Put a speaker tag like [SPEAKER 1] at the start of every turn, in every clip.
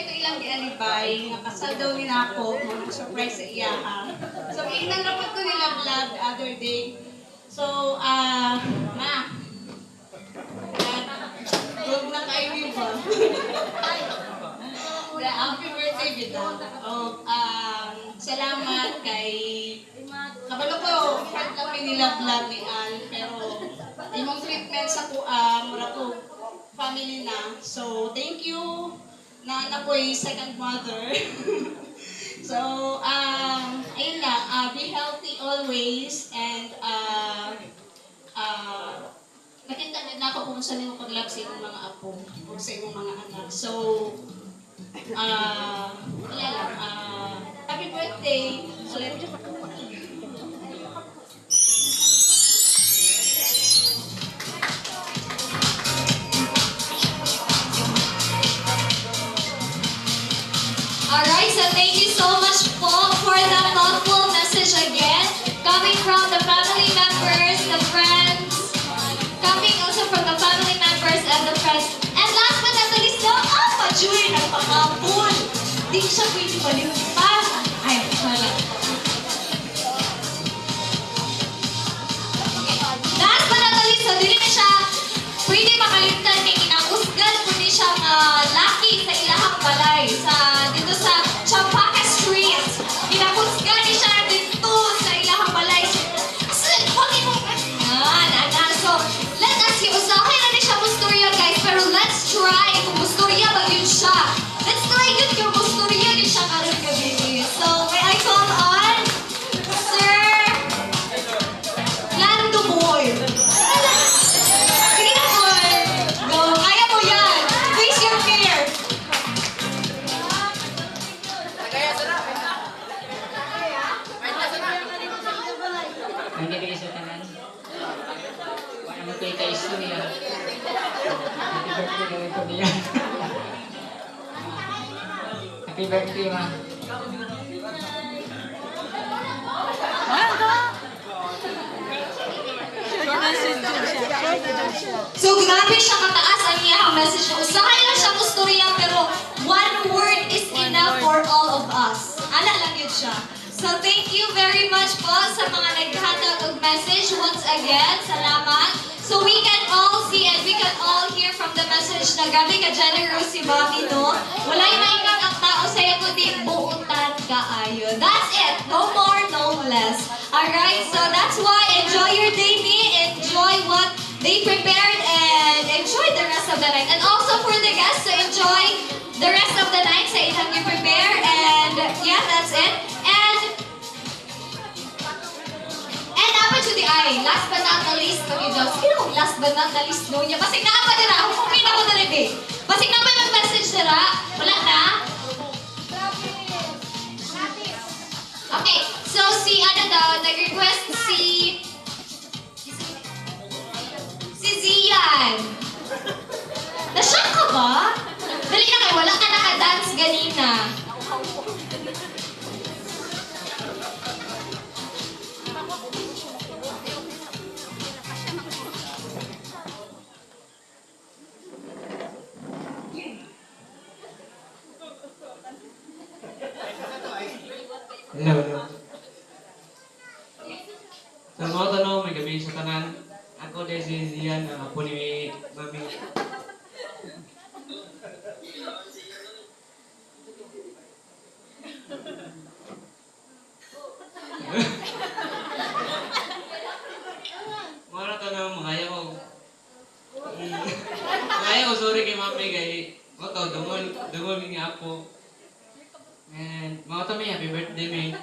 [SPEAKER 1] ito ilang gialibay, nga kasal daw ni ako, mga surprise sa iya ha. So, ingnan na po ito nilang vlog the other day. So, ma, huwag na kayo ba? Happy birthday, Bida. Salamat kay kabalo ko, friend kami nila vlog ni Al, pero imong treatment sa kuha, mura ko family na. So, thank you na ako'y second mother. So, ayun lang, be healthy always and nakita na ako kung saan yung pag-love sa inyong mga apo o sa inyong mga anak. So, wala lang, happy birthday! Ulit.
[SPEAKER 2] Alright, so thank you so much po for that thoughtful message again. Coming from the family members, the friends, coming also from the family members and the friends. And last but not the least, Julie, nagpangapon. Di siya pwede malimutan. Ay, wala. Last but not the least, so dili na siya pwede makalimutan kay kinakusgan po ni siya laki sa ilahang balay. Dito sa Champaca Street. Kinakusgan ni siya dito sa ilahang balay. So, let us see. Usahay na ni siya musturya, guys. Pero let's try kung musturya ba yun siya. Let's try yun yung musturya ni siya karoon gabi. So, may I call on Sir Lando Boy. Sige na, Boy. Go. Kaya mo yan. Face your fear.
[SPEAKER 3] Hindi kayo sa tanan. Wala mo kayo ka-isto niya. Happy birthday gawin ko niya. Happy birthday, ma.
[SPEAKER 2] So, grabe siya kataas ang iyang message. Usahay lang siya musturya, pero one word is enough for all of us. Ala lang yun siya. So, thank you very much po sa mga naghatag of message. Once again, salamat. So, we can all see and we can all hear from the message na grabe ka-generous si Mami, no? Wala yung maingat ang tao sa'yo kundi buutan kaayo. That's it. No more, no less. Alright, so that's why enjoy your day, me. Enjoy what they prepared and enjoy the rest of the night. And also for the guests to enjoy the rest of the night sa ilang you prepare. And yeah, that's it. And up to the eye, last but not the least, sino last but not the least no niya? Basig na pa dira, hukumin ako na rin eh. Basig na pa yung message dira, wala na? Okay, so si ano daw, nag-request si Zian. Na-shock ka ba? Dali na kayo, wala ka naka-dance ganina.
[SPEAKER 4] Hello, hello. Sa mga tanong, may gabi sa tanan. Ako din si Zian, apo ni Mami. Mga tanong, mga ko. Mga ko, sorry kay Mami, kay mga to, dungol nga apo. And mga tami, happy birthday, May.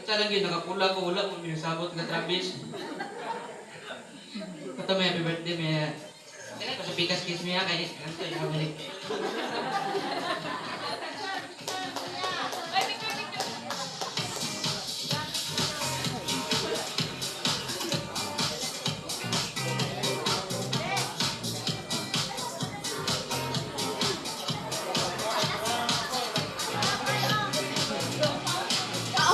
[SPEAKER 4] Kita lang yun, nakapula ko, wala mo minasabot ka Travis. Katami, happy birthday, May. Kaya ko sa pikas kiss mo yan, kaya ganito yung kamalik.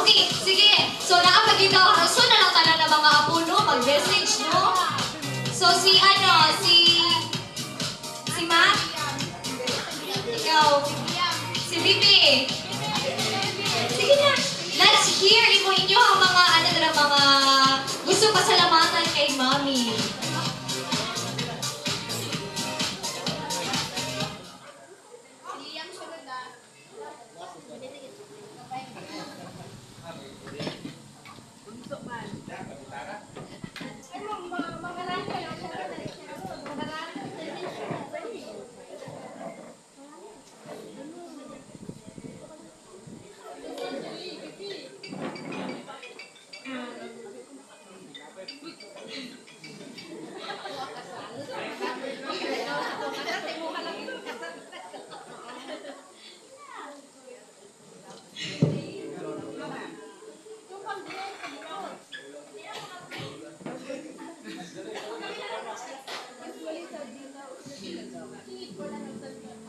[SPEAKER 2] Okay, sige. So, nakapagkita ako. So, na lang tanan ng mga apo, no? Mag-message, no? So, si Matt? Si Bibi. Sige na. Let's hear inyo ang mga mga gusto pasalamatan kay Mommy.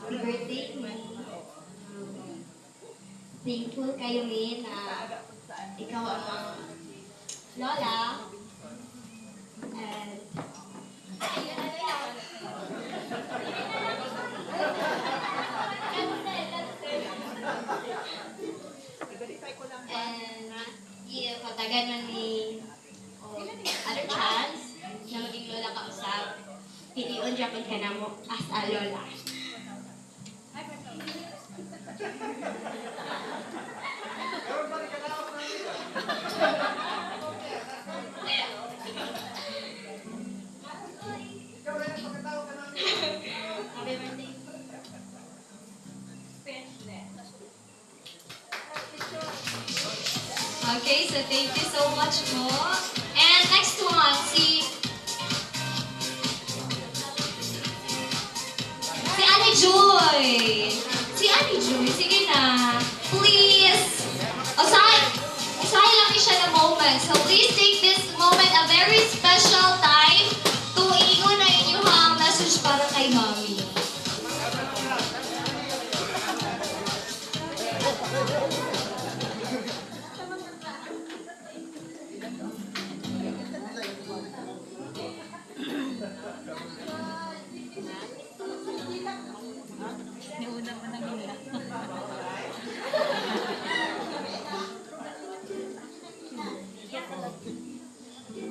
[SPEAKER 2] Happy birthday, Mommy. Thankful kayo, May, na ikaw ang lola. And yeah, patagan man ni other chance na maging lola ka usap. Piliun Japan ka na mo as a lola. Happy birthday. Okay, so thank you so much po. And next one, si Ate Joy. Si Ate Joy, sige na. Please. Usahay lang ni siya na moment. So please take this moment, a very special time, to iingon na inyong message para kay Mommy.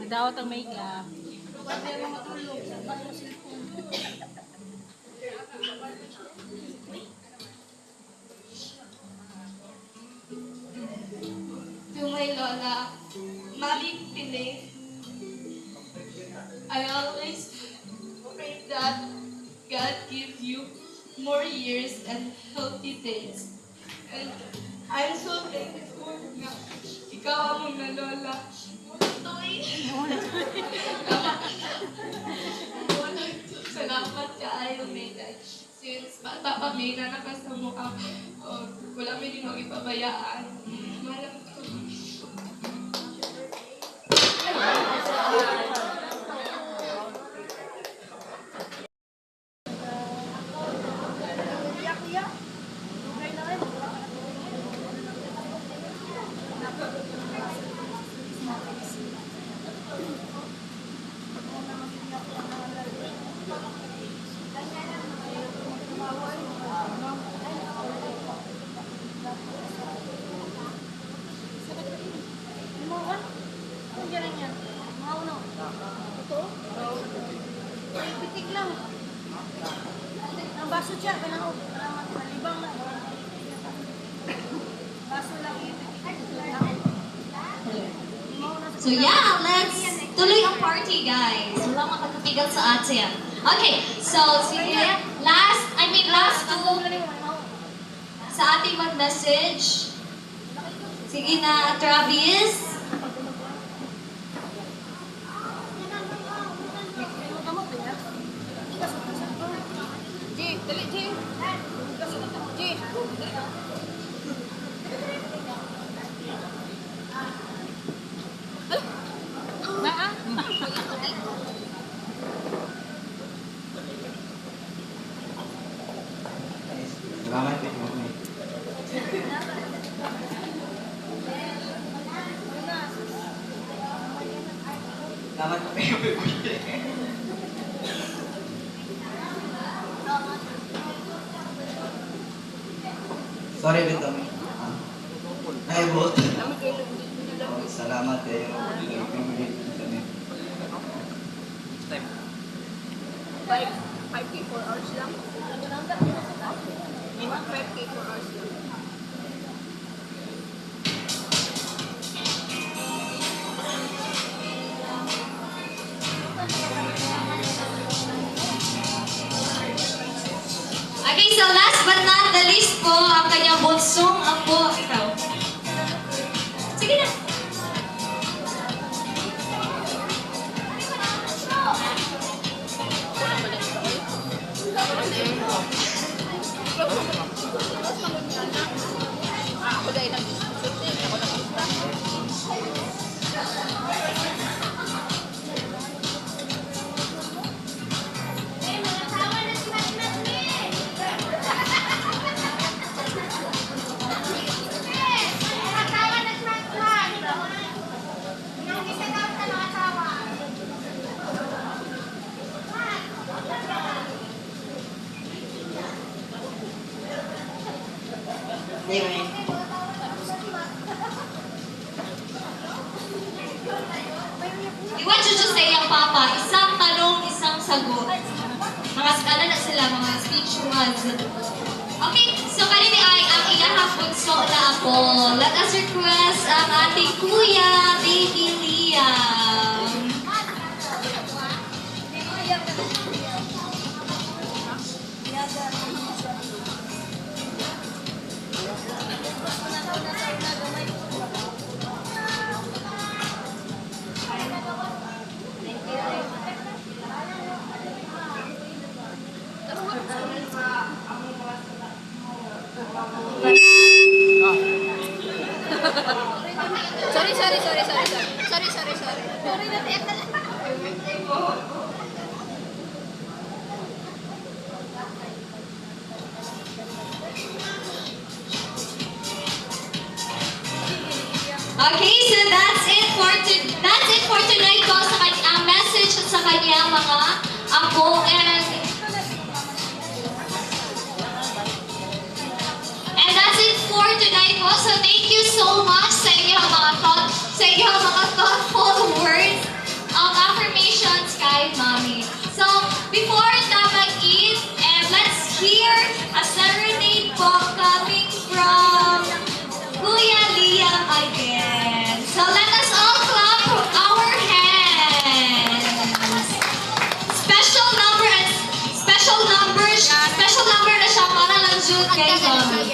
[SPEAKER 5] Madawat ang makeup.
[SPEAKER 2] To my Lola, Mommy Pine, I always pray that God gives you more years and healthy days. And I'm so thankful na ikaw ang mga lola. Salamat kaayo, Mayday. Since bata pa may na nakasamo ka, wala may limang ipabayaan. Malang ko.
[SPEAKER 5] Pitik lang. Ang baso siya, kanang malibang na. Baso lang yun.
[SPEAKER 2] So yeah, let's tuloy ang party, guys. Wala makakapigal sa atin. Okay, so sige, last two sa ating mag-message. Sige na, Travis.
[SPEAKER 5] Dali, G. G.
[SPEAKER 4] Salamat po, Mami. Salamat po kayo.
[SPEAKER 6] Sorry, bit kami. Ay, bot. Salamat kayo. Kami.
[SPEAKER 5] 5K 4 hours lang. 5K 4 hours lang.
[SPEAKER 2] Okay, so last but not the least po, ang kanyang bunsong apo. Ikaw. Sige na.
[SPEAKER 5] Ako dahil lang ako lang.
[SPEAKER 6] Anyway.
[SPEAKER 2] I want you to say ang papa, isang tanong, isang sagot. Mga ano na sila, mga speech words. Okay, so kanini ay ang iyahang bunso na ako. Let us request ang ating kuya, baby Liam.
[SPEAKER 5] Sorry.
[SPEAKER 2] Okay, so that's it for tonight po sa ang message sa kanya mga apo and that's it for tonight po. So thank you so much sa inyong mga thoughtful words of affirmations kay Mommy. So before na mag-eat, and let's hear a serenade po coming from Kuya Liam again. So let us all clap our hands. Special number na siya para lang jud kay Mommy.